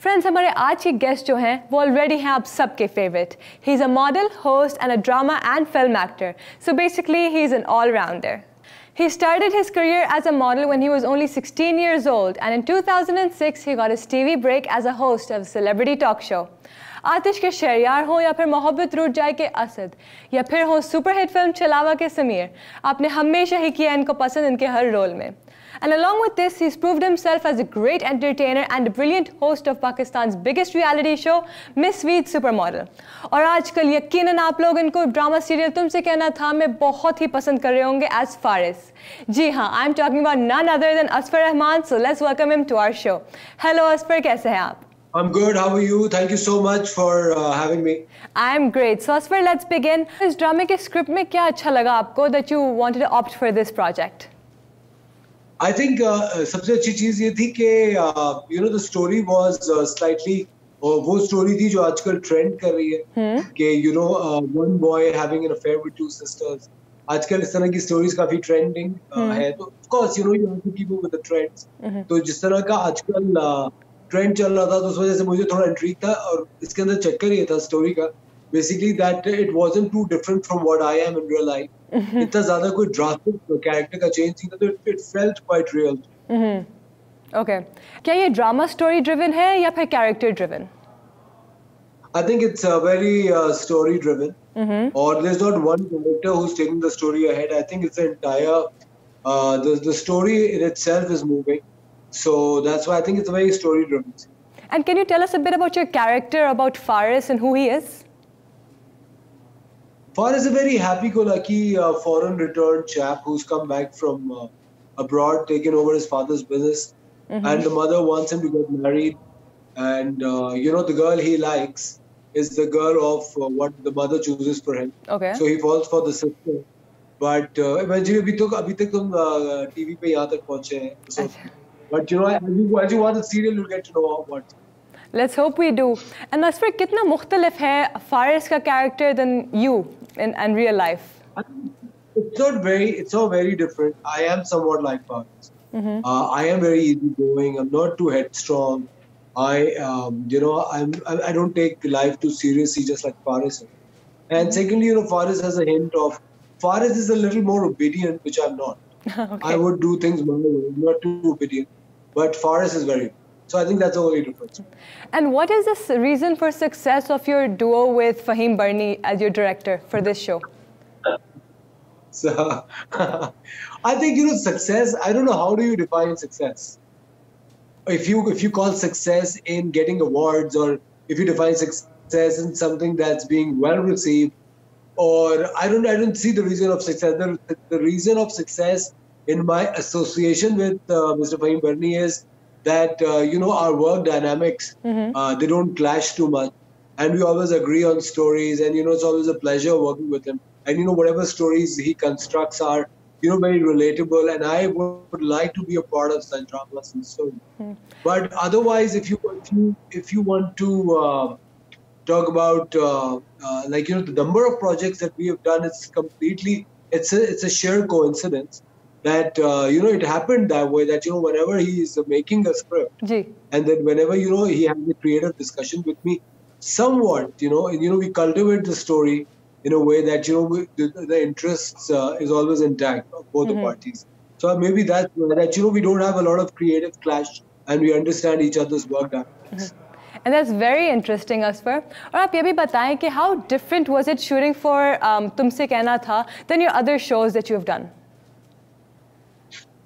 Friends, हमारे आज के गेस्ट जो हैं वो ऑलरेडी हैं आप सबके favourite. He is a model, host and a drama and film actor. So basically he is an all-rounder. He started his career as a model when he was only 16 years old, and in 2006 he got his TV break as a host of a celebrity talk show. आतिश के शहरयार हो या फिर मोहब्बत रूठ जाए के असद या फिर हो सुपरहिट फिल्म छलावा के समीर, आपने हमेशा ही किया इनको पसंद इनके हर रोल में. And along with this, he's proved himself as a great entertainer and a brilliant host of Pakistan's biggest reality show, Miss Veed Supermodel. और आजकल यकीनन आप लोग इनको ड्रामा सीरियल तुमसे कहना था में बहुत ही पसंद कर रहे होंगे as फारिस. जी हाँ, I'm talking about none other than Asfar Rahman. So let's welcome him to our show. Hello Asfar, कैसे हैं आप? I'm good. How are you? Thank you so much for having me. I'm great. So Asfar, let's begin. इस ड्रामे के script में क्या अच्छा लगा आपको that you wanted to opt for this project? I think सबसे अच्छी चीज ये थी कि the story was slightly वो story थी जो आजकल trend कर रही है कि one boy having an affair with two sisters. आजकल इस तरह की stories काफी trending है, तो of course you have to keep up with the trends. तो जिस तरह का आजकल trend चल रहा था तो उस वजह से मुझे थोड़ा intrigue था, और इसके अंदर चक्कर ये था story का basically that it wasn't too different from what I am in real life. इतना ज़्यादा कोई drastic character का change नहीं था, तो it felt quite real. Okay. क्या ये drama story driven है या फिर character driven? I think it's very story driven. Or there's not one character who's taking the story ahead. I think it's the entire the story in itself is moving. So that's why I think it's very story driven. And can you tell us a bit about your character, about Faris and who he is? Faris is a very happy-go-lucky foreign returned chap who's come back from abroad, taken over his father's business, and the mother wants him to get married. And the girl he likes is the girl of what the mother chooses for him. Okay. So he falls for the sister. But eventually, अभी तक तुम TV पे यहाँ तक पहुँचे हैं. So, but as you watch the serial, you'll get to know what. Let's hope we do. And Asfar, कितना मुख्तलिफ है Faris का character than you in real life? It's not very different. I am somewhat like Faris. I am very easygoing. I'm not too headstrong. I don't take life too seriously, just like Faris. And secondly, Faris has a hint of, Faris is a little more obedient, which I'm not. Okay. I would do things my way, not too obedient. But Faris is very. So I think that's the only difference. And what is the reason for success of your duo with Fahim Barni as your director for this show? So I think success. I don't know, how do you define success? If you call success in getting awards, or if you define success in something that's being well received, or I don't see the reason of success. The reason of success in my association with Mr. Fahim Barni is that our work dynamics they don't clash too much, and we always agree on stories, and it's always a pleasure working with him, and whatever stories he constructs are very relatable, and I would like to be a part of such dramas and so on. But otherwise, if you want to talk about the number of projects that we have done, it's a sheer coincidence that it happened that way, that whenever he is making a script, and then whenever he has a creative discussion with me, somewhat we cultivate the story in a way that the interests is always intact of both the parties. So maybe that we don't have a lot of creative clash, and we understand each other's work dynamics. And that's very interesting, Asfar. और आप ये भी बताएं कि how different was it shooting for तुमसे कहना था than your other shows that you have done?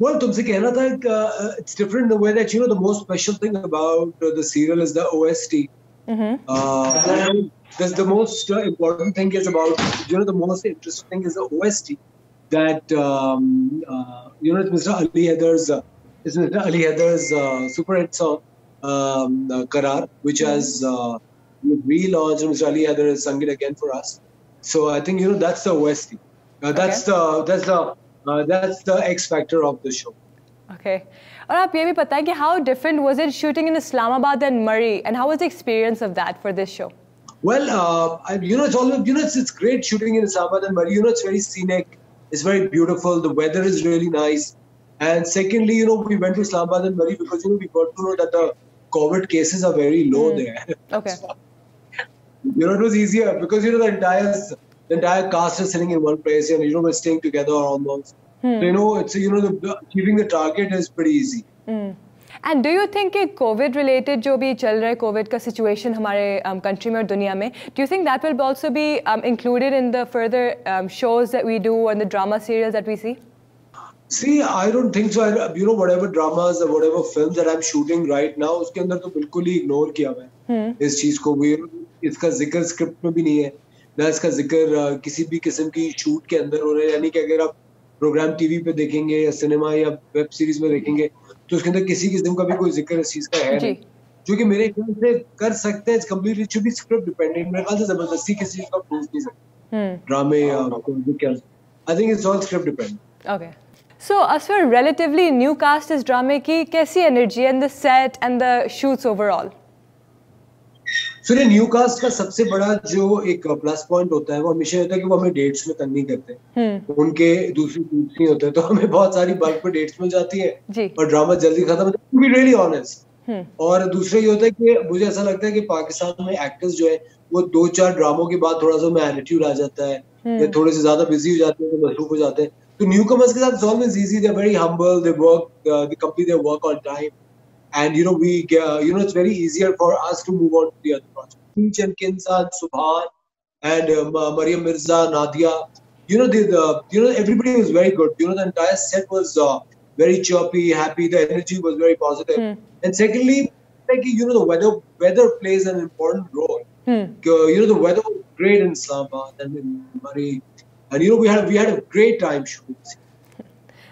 Well, Tumse Kehna Tha, it's different in the way that, the most special thing about the serial is the OST. The most important thing is about, the most interesting thing is the OST. That, it's Mr. Ali Haidar's super hit song, Karar, which has relaunched, and Mr. Ali Haidar has sung it again for us. So I think, that's the OST. That's the X factor of the show. Okay. और आप ये भी बताएं कि how different was it shooting in Islamabad and Murray, and how was the experience of that for this show? Well, it's great shooting in Islamabad and Murray. It's very scenic. It's very beautiful. The weather is really nice. And secondly, we went to Islamabad and Murray because we got to know that COVID cases are very low there. Okay. You know, it was easier because you know the entire cast is sitting in one place and you know we're staying together almost. So, you know, it's achieving the target is pretty easy. And do you think कि COVID related जो भी चल रहा है COVID का situation हमारे country में और दुनिया में, do you think that will also be included in the further shows that we do and the drama serials that we see? See, I don't think so. You know, whatever dramas or whatever films that I'm shooting right now, उसके अंदर तो बिल्कुल ही ignore किया मैं इस चीज को भी. इसका जिक्र स्क्रिप्ट में भी नहीं है, ना इसका जिक्र किसी भी किस्म की शूट के अंदर हो रहा है. यानी कि अगर आप प्रोग्राम टीवी पे देखेंगे या सिनेमा या वेब सीरीज में देखेंगे तो उसके अंदर किसी किस्म का भी कोई जिक्र इस चीज का है नहीं. जो कि मेरे ख्याल से कर सकते हैं. Completely it should be script dependent. मेरे ख्याल से जबरदस्ती किसी चीज का प्रूफ नहीं सकते ड्रामे या आई think it's all script dependent. Okay. So, Asfar, relatively new cast is drama की कैसी energy and the set and the shoots overall? So, new cast का सबसे बड़ा जो एक प्लस पॉइंट होता है वो हमेशा होता है कि वो हमें डेट्स में तंग नहीं करते. उनके दूसरी शूट्स नहीं होते तो हमें बहुत सारी बल्क पे डेट्स मिल जाती है और ड्रामा जल्दी खत्म होता है. To be really honest. और दूसरा ये होता है कि मुझे ऐसा लगता है कि पाकिस्तान में एक्टर्स जो है वो 2-4 ड्रामों के बाद थोड़ा सा एटीट्यूड आ जाता है या थोड़े से ज्यादा बिजी हो जाते हैं तो मसरूफ हो जाते हैं. तो न्यूकमर्स के साथ it's always easy. They're very humble. They work. They complete their work on time, and you know it's very easier for us to move on to the other projects. Peach and Kinsan, Subhan, and Mariam Mirza, Nadia. You know everybody was very good. You know the entire set was very chirpy, happy. The energy was very positive. And secondly, like you know the weather plays an important role. You know the weather was great in Islamabad and in Murray. And you know we had a great time shooting.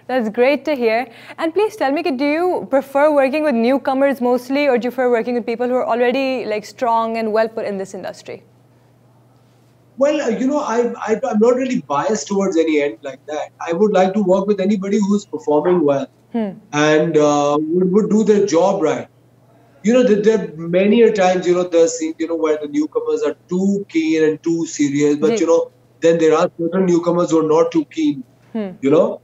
That's great to hear. And please tell me, do you prefer working with newcomers mostly, or do you prefer working with people who are already like strong and well put in this industry? Well, you know, I'm not really biased towards any end like that. I would like to work with anybody who's performing well and would do their job right. You know, there are many times, you know, there's scenes, you know, where the newcomers are too keen and too serious, but you know. Then there are certain newcomers who are not too keen, you know.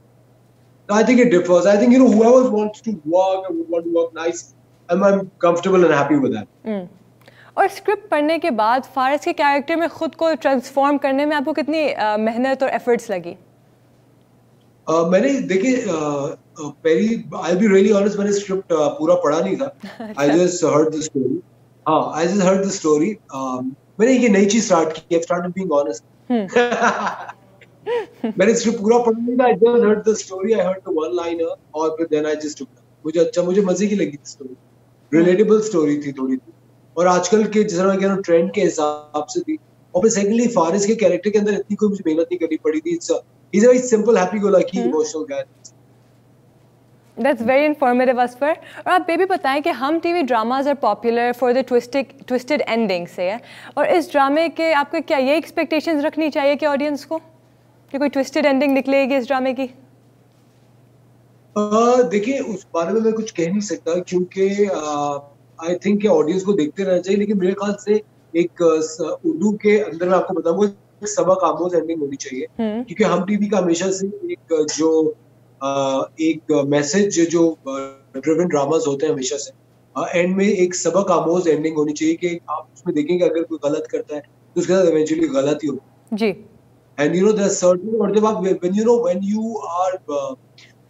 I think it differs. I think, you know, whoever wants to work and would want to work nice, I'm comfortable and happy with that. और script पढ़ने के बाद फारिस के character में खुद को transform करने में आपको कितनी मेहनत और एफर्ट्स लगी? मैंने देखिए पहली I'll be really honest, मैंने स्क्रिप्ट पूरा पढ़ा नहीं था. I just heard the story. I just heard the story. मैंने ये नई चीज स्टार्ट की. I've started being honest. मैंने स्क्रिप्ट पूरा पढ़ा नहीं था. I just heard the story. I heard the one liner और फिर then I just took it. मुझे मजे की लगी स्टोरी. रिलेटेबल स्टोरी थी थोड़ी सी और आजकल के जिस तरह के ट्रेंड के हिसाब से थी. और फिर सेकेंडली फारिस के कैरेक्टर के अंदर इतनी कोई मुझे मेहनत नहीं करनी पड़ी थी. He's a very simple, happy-go-lucky, emotional guy. That's very informative, Asfar. और आप ये भी बताएं कि Hum TV dramas are popular for the twisted ending से है. और इस ड्रामे के आपको क्या ये एक्सपेक्टेशंस रखनी चाहिए कि ऑडियंस को कि कोई ट्विस्टेड एंडिंग निकलेगी इस ड्रामे की? देखिए उस बारे में मैं कुछ कह नहीं सकता क्योंकि आई थिंक कि ऑडियंस को देखते रहना चाहिए. लेकिन मेरे ख्याल से एक उर्दू के अंदर मैं आपको बताऊंगा सबक आमोज एंडिंग होनी चाहिए क्योंकि हम टीवी का हमेशा से एक मैसेज जो ड्रिवन ड्रामास होते हैं हमेशा से एंड में एक सबक आमोज एंडिंग होनी चाहिए कि आप उसमें देखेंगे अगर कोई गलत करता है तो उसके साथ इवेंचुअली गलत ही होगा जी. And you know there certain और जब आप व्हेन यू आर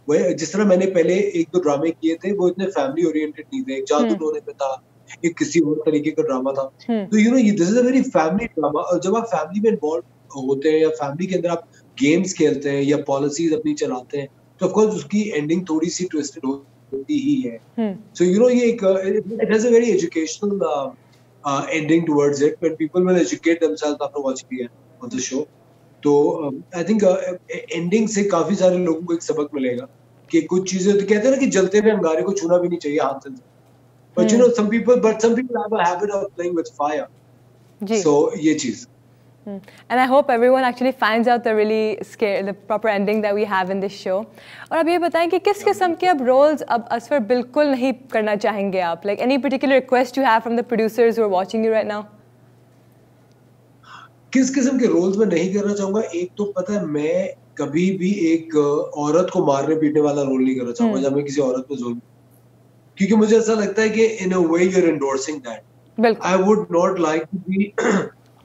जिस तरह मैंने पहले 1-2 ड्रामे किए थे वो इतने फैमिली ओरिएंटेड नहीं थे. एक जादू टोने पे था, एक किसी और तरीके का ड्रामा था. तो you know this is a very family drama. और जब आप फैमिली में इन्वॉल्व होते हैं या फैमिली के अंदर आप गेम्स खेलते हैं या पॉलिसीज अपनी चलाते हैं तो ऑफ कोर्स उसकी एंडिंग थोड़ी सी ट्विस्टेड होती ही है. सो यू नो ये एक it has a very educational ending towards it when people will educate themselves after watching it on the show. तो आई थिंक एंडिंग से काफी सारे लोगों को एक सबक मिलेगा कि कुछ चीजें तो कहते हैं ना कि जलते हुए अंगारे को छूना भी नहीं चाहिए हाथ से. But you know, some people have a habit of playing with fire. So, ये चीज. And I hope everyone actually finds out the proper ending that we have in this show. और अब ये बताएं कि किस किस्म के अब roles अब असफर बिल्कुल नहीं करना चाहेंगे आप? Like any particular request you have from the producers who are watching you right now? किस किस्म के रोल्स में नहीं करना चाहूंगा? एक तो पता है मैं कभी भी एक औरत को मारने पीटने वाला रोल नहीं करना चाहूंगा जब मैं किसी औरत पे जुल्म. क्योंकि मुझे ऐसा लगता है कि in a way you're endorsing that. बिल्कुल. I would not like to be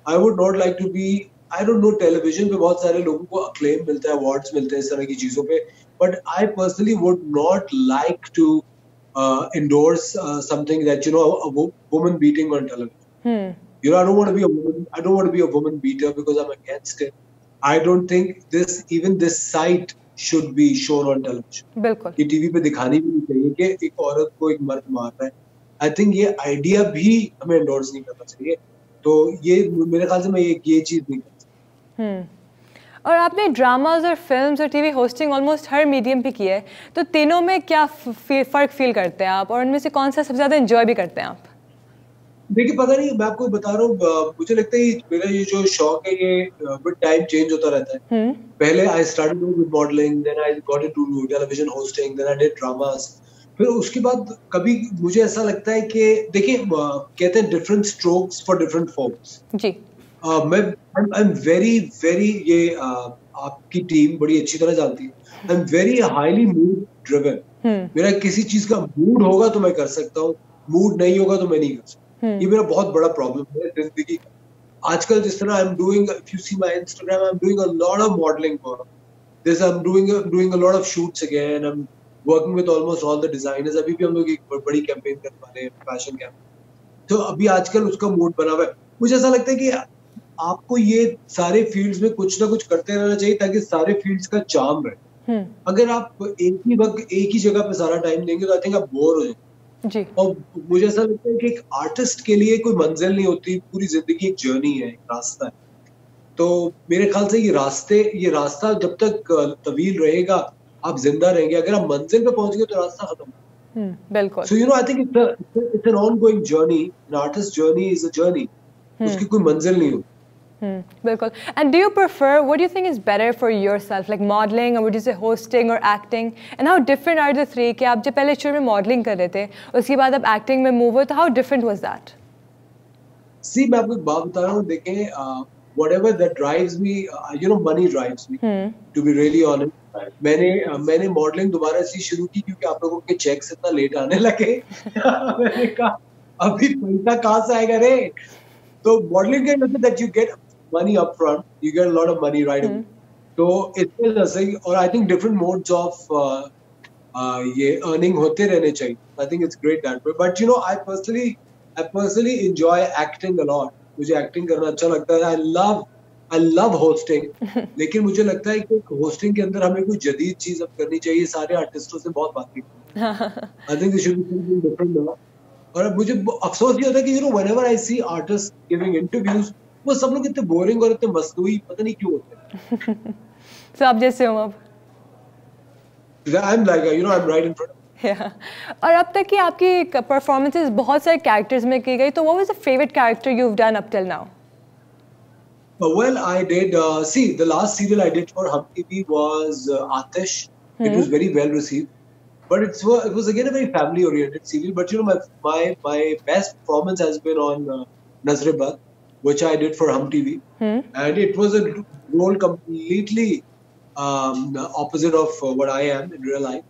I would not like to be I don't know, television पे बहुत सारे लोगों को acclaim मिलता है, awards मिलते हैं इस तरह की चीजों पे, but I personally would not like to endorse something that, you know, a woman beating on television. You know, I don't want to be a woman. I don't want to be a woman beater because I'm against it. I don't think this sight should be shown on television. बिल्कुल. ये TV पे दिखानी भी नहीं चाहिए कि एक औरत को एक मर्द मार रहा है. I think ये आइडिया भी हमें एंडोर्स नहीं करना चाहिए. तो ये मेरे ख्याल से मैं ये चीज नहीं कर सकता. और आपने ड्रामाज और फिल्म्स और टीवी होस्टिंग ऑलमोस्ट हर मीडियम पे की है, तो तीनों में क्या फ़र्क फील करते हैं आप, और उनमें से कौन सा सबसे ज़्यादा एंजॉय भी करते हैं आप? देखिए, पता नहीं, मैं आपको बता रहा हूँ, मुझे लगता है मेरा ये जो शौक है ये विद टाइम चेंज होता रहता है. पहले I started with modelling, then I got into television hosting, then I did dramas. फिर उसके बाद कभी मुझे ऐसा लगता है कि देखिए, कहते हैं different strokes for different forms. जी. मैं आई एम वेरी ये आपकी टीम बड़ी अच्छी तरह जानती है. I am very highly mood driven. मेरा किसी चीज का मूड होगा तो मैं कर सकता हूँ, मूड नहीं होगा तो मैं नहीं कर सकता. ये मेरा बहुत बड़ा प्रॉब्लम है जिंदगी का. आजकल जिस तरह I am doing, if you see my Instagram, I am doing a lot of modelling work. This I am doing a lot of shoots again. I am working with almost all the designers. अभी भी हम लोग एक बड़ी campaign करने वाले हैं, fashion campaign. तो अभी आजकल उसका मूड बना हुआ है. मुझे ऐसा लगता है कि आपको ये सारे फील्ड्स में कुछ ना कुछ करते रहना चाहिए ताकि सारे फील्ड्स का चार्म रहे. अगर आप एक ही जगह पे सारा टाइम देंगे तो आई थिंक आप बोर हो जाएंगे. जी. और मुझे ऐसा लगता है कि एक आर्टिस्ट के लिए कोई मंजिल नहीं होती, पूरी जिंदगी एक जर्नी है, एक रास्ता है. तो मेरे ख्याल से ये रास्ता जब तक तवील रहेगा, आप जिंदा रहेंगे. अगर आप मंजिल पे पहुंच गए तो रास्ता खत्म. बिल्कुल. सो you no, I think it's an ongoing journey. An artist journey is a journey. उसकी कोई मंजिल नहीं होती. बिल्कुल. And do you prefer, what do you think is better for yourself, like modeling or would you say hosting or acting, and how different are the three? कि आप जब पहले शुरू में modeling कर रहे थे, उसके बाद आप acting में move हो, तो how different was that? See, मैं आपको एक बात बता रहा हूँ. देखें, whatever that drives me, you know, money drives me. To be really honest, मैंने modeling दोबारा से शुरू की क्योंकि आप लोगों के checks इतना लेट आने लगे. मैंने कहा अभी पैसा कहाँ से आएगा रे? तो modeling के मतलब that you get money up front, you get a lot of money right away. तो इसमें जैसे, और I think different modes of ये earning होते रहने चाहिए. I think it's great that way. But you know, I personally enjoy acting a lot. मुझे acting करना अच्छा लगता है. I love hosting. लेकिन मुझे लगता है कि hosting के अंदर हमें कोई जदीद चीज अब करनी चाहिए. सारे आर्टिस्टों से बहुत बात की. I think there should be something different now. और अब मुझे अफसोस ये होता है कि you know, whenever I see artists giving interviews, वो सब लोग इतने बोरिंग और इतने मस्तूई, पता नहीं क्यों होते हैं. So आप जैसे हो अब. I'm like, you know, I'm right in front. Yeah. और अब तक की आपकी परफॉर्मेंसेस बहुत सारे कैरेक्टर्स में की गई, तो what was the favorite character you've done up till now? Well, I did. See, the last serial I did for Hum TV was Atish. It was very well received, but it was again a very family-oriented serial. But you know, my best performance has been on Nazr-e-Bad, which I did for Hum TV, and it was a role completely opposite of what I am in real life.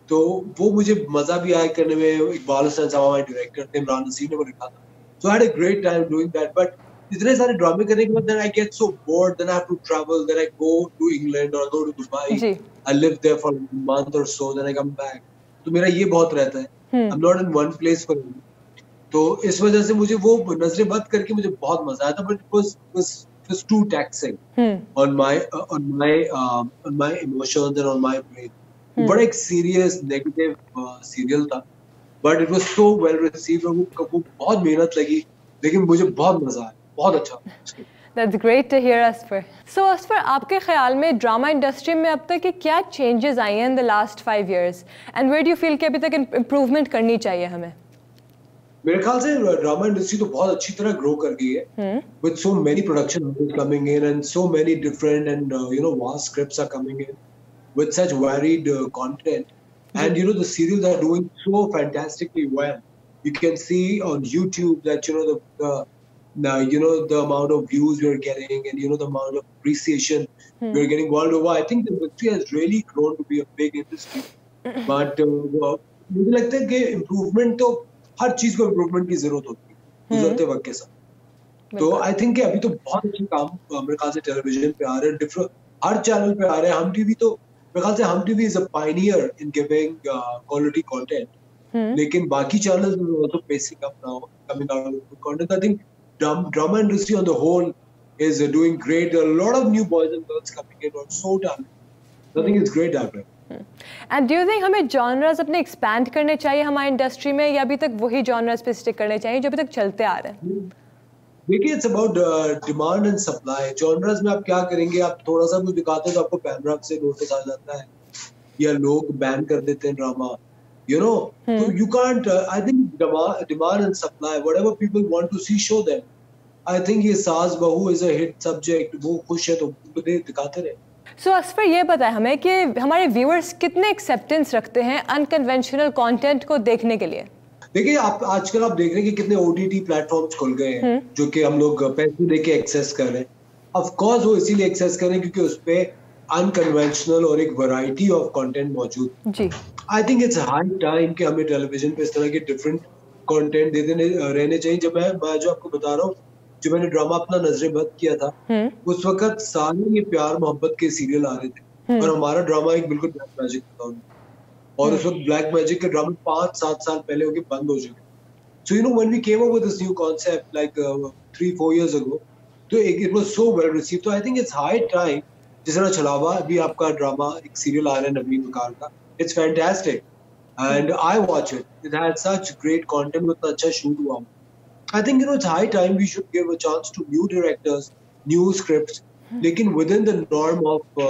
तो वो मुझे मजा भी आया करने में. इकबाल हुसैन साहब हमारे डायरेक्टर थे, इमरान नसीर ने वो लिखा था. So I had a great time doing that. But इतने सारे ड्रामे करने के बाद then I get so bored. Then I have to travel. Then I go to England or go to Dubai. I live there for a month or so. Then I come back. तो मेरा ये बहुत रहता है. I'm not in one place for me. तो इस वजह से मुझे वो नजर-ए-बद करके मुझे बहुत मजा आया था. But it was too taxing on my emotions and on my brain. बड़ा एक सीरियस नेगेटिव सीरियल था, but it was so well received. वो बहुत मेहनत लगी, लेकिन मुझे बहुत मजा आया, बहुत अच्छा. That's great to hear, Asfar. So Asfar, आपके ख्याल में ड्रामा इंडस्ट्री में अब तक के क्या चेंजेस आए हैं in the last 5 years, and where do you feel कि अभी तक इम्प्रूवमेंट करनी चाहिए हमें? मेरे ख्याल से ड्रामा इंडस्ट्री तो बहुत अच्छी तरह ग्रो कर गई है, with so many production houses coming in and so many different and you know, vast scripts are coming in with such varied content, and you know, the serials are doing so fantastically well. You can see on YouTube that you know the amount of views we're getting, and you know, the amount of appreciation we're getting world over. I think the industry has really grown to be a big industry. But मुझे लगता है कि improvement तो हर चीज को improvement की जरूरत होती है गुजरते वक्त के साथ। तो आई थिंक अभी तो बहुत अच्छे काम मेरे ख्याल से टेलीविजन पे आ रहे हैं, डिफरेंट हर चैनल पे आ रहे हैं। हम टीवी तो मेरे ख्याल से Hum TV is a pioneer in giving quality content, लेकिन बाकी channels also basic up now coming out with content. I think drama industry on the whole is doing great. A lot of new boys and girls coming in or so talented. I think it's great happening. And do you think हमें genres अपने expand करने चाहिए हमारी industry में, या अभी तक वही genres पे stick करने चाहिए जो अभी तक चलते आ रहे हैं? देखिए, it's about demand and supply. Genres में आप क्या करेंगे? आप थोड़ा सा कुछ दिखाते हो तो आपको पैन ड्रामा से नोटिस आ जाता है, या लोग बैन कर देते हैं drama, you know. So you can't. I think demand and supply. Whatever people want to see, show them. I think ये सास बहू is a hit subject. वो खुश है तो दिखाते रहे. So असफर, ये पता है हमें कि हमारे व्यूअर्स कितने एक्सेप्टेंस रखते हैं अनकन्वेंशनल कंटेंट को देखने के लिए? देखिए, आप आजकल आप देख रहे हैं कि कितने OTT प्लेटफॉर्म्स खुल गए हैं जो कि हम लोग पैसे देके एक्सेस कर रहे हैं। ऑफ कोर्स वो इसीलिए एक्सेस कर रहे हैं क्योंकि उस पे अनकन्वेंशनल और एक वैरायटी ऑफ कंटेंट मौजूद जी। I think it's high time कि हमें टेलीविजन पे इस तरह के डिफरेंट कंटेंट देते रहने चाहिए। जब मैं जो आपको बता रहा हूँ, जो मैंने ड्रामा अपना नजरे बद किया था, उस वक्त सारे ये प्यार मोहब्बत के सीरियल आ रहे थे और हमारा ड्रामा एक बिल्कुल ब्लैक मैजिक था, और उस वक्त ब्लैक मैजिक के ड्रामा 5-7 साल पहले होके बंद हो चुके। So you know when we came up with this new concept like 3-4 years ago, तो it was so well received. तो I think it's high time, जिस तरह छलावा अभी आपका ड्रामा एक सीरियल आ रहा है नवीन वकार का, it's fantastic and I watch it. It had such great content, इतना अच्छा शूट हुआ। I think it's high time we should give a chance to new directors, new scripts, lekin within the norm of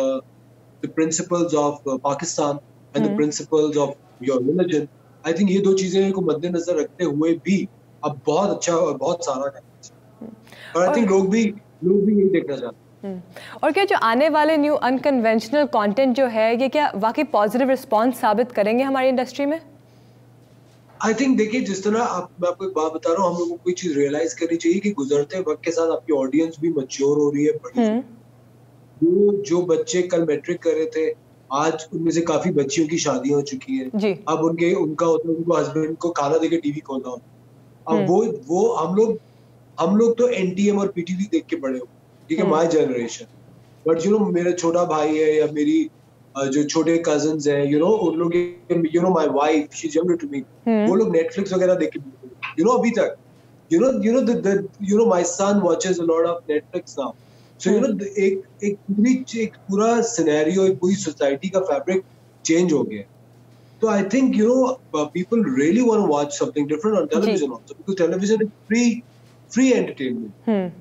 the principles of Pakistan and the principles of your religion. I think ये दो चीजें को मद्देनजर रखते हुए भी अब बहुत अच्छा और बहुत सारा करना चाहिए, और I think लोग भी यही देखना चाहते हैं। और क्या जो आने वाले न्यू अनकन्वेंशनल कंटेंट जो है, ये क्या वाकई पॉजिटिव रिस्पॉन्स साबित करेंगे हमारी इंडस्ट्री में? आई थिंक देखिए, जिस तरह मैं आपको एक बात बता रहा हूँ, हम लोगों को कोई चीज रियलाइज करनी चाहिए कि गुजरते वक्त के साथ आपकी ऑडियंस भी मैच्योर हो रही है, बड़ी। जो बच्चे कल मैट्रिक कर रहे थे, आज उनमें से काफी बच्चियों की शादियां हो चुकी हैं। अब उनको हस्बैंड को खाना देके टीवी खोलना होता। अब वो हम लोग तो NTM और PTV देख के बड़े हो, ठीक है, माय जनरेशन। बट मेरा छोटा भाई है या मेरी जो छोटे कजन्स हैं, उन लोग, my wife, she is younger to me, वो लोग नेटफ्लिक्स वगैरह देख के, अभी तक, my son watches a lot of Netflix now. So एक पूरा सिनेरियो, एक पूरी सोसाइटी का फैब्रिक चेंज हो गया। तो I think people really want to watch something different on television also, because television is free entertainment.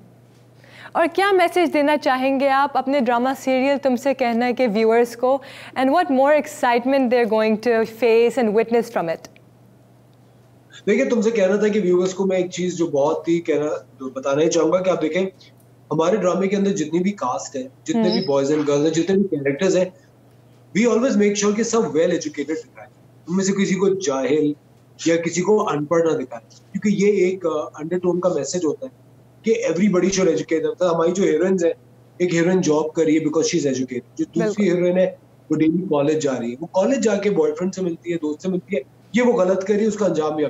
और क्या मैसेज देना चाहेंगे आप अपने ड्रामा सीरियल तुमसे कहना है के व्यूअर्स को, and what more excitement they are going to face and witness from it? देखिए, तुमसे कहना था कि व्यूअर्स को मैं एक चीज जो बहुत ही बताना ही चाहूंगा कि आप देखें, हमारे ड्रामे के अंदर जितनी भी कास्ट है, जितने भी बॉयज एंड गर्ल्स हैं, जितने भी कैरेक्टर्स हैं, वी ऑलवेज मेक श्योर कि सब वेल एजुकेटेड दिखाएं। उनमें से किसी को जाहिल या किसी को अनपढ़ ना दिखाएं, क्योंकि ये एक अंडरटोन का मैसेज होता है कि एवरीबॉडी शुड एजुकेट। हमारी जो हीरोइंस है, एक हीरोइन जॉब कर रही है बिकॉज शी इज एजुकेटेड, जो दूसरी हीरोइन है वो डेली कॉलेज जा रही है, वो कॉलेज जाके बॉयफ्रेंड से मिलती है, दोस्त से मिलती है, ये वो गलत कर रही है, उसका अंजाम भी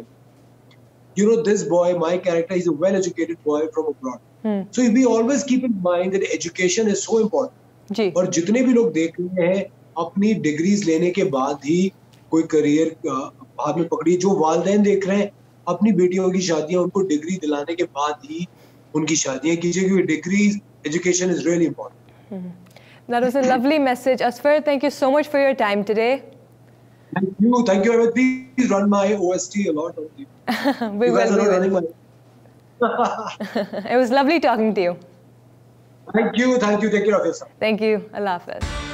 this boy, my character, he's a well educated boy from abroad. So we always keep in mind that education is so important. और जितने भी लोग देख रहे हैं, अपनी डिग्रीज लेने के बाद ही कोई करियर हाथ में पकड़ी। जो वालिदैन देख रहे हैं अपनी बेटियों की शादियां, उनको डिग्री दिलाने के बाद ही उनकी शादियां कीजिए, क्योंकि degrees, education is really important. That was a lovely message, Asfar. Thank you so much for your time today. Thank you. Please run my OST a lot. We will. It was lovely talking to you. Thank you. Take care of yourself. Thank you. Allah Hafiz.